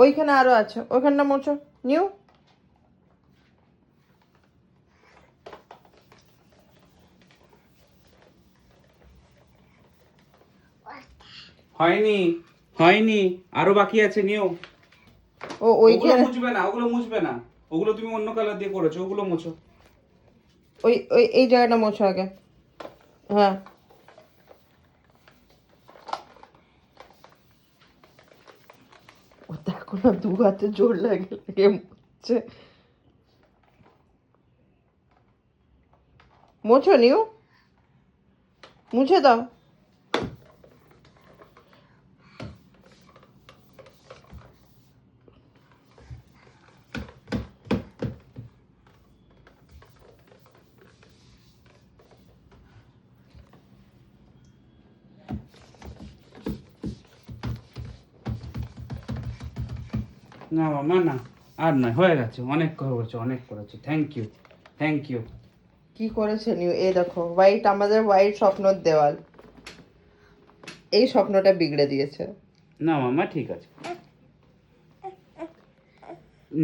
ওইখানে আরো আছে, ওইখানটা মোছো। নিউ হয়নি, হয়নি, আরো বাকি আছে, নিও। ও ওগুলো ওইখানে, মুছবে না, ওগুলো মুছবে না, ওগুলো তুমি অন্য কালার দিয়ে করেছো, ওগুলো মুছো। ওই ওই এই জায়গাটা মোছো আগে। হ্যাঁ, ও দেখো না, দু হাতে জোর লাগে লাগে মুছছে। মোছো নিউ, মুছে দাও। না মামা না, আর নয়, হয়ে গেছে, অনেক করেছো, অনেক করেছো, থ্যাংক ইউ, থ্যাংক ইউ। কি করেছে নিউ, এই দেখো হোয়াইট, আমাদের হোয়াইট স্বপ্নর দেওয়াল, এই স্বপ্নটা বিগড়ে দিয়েছে। না মামা ঠিক আছে।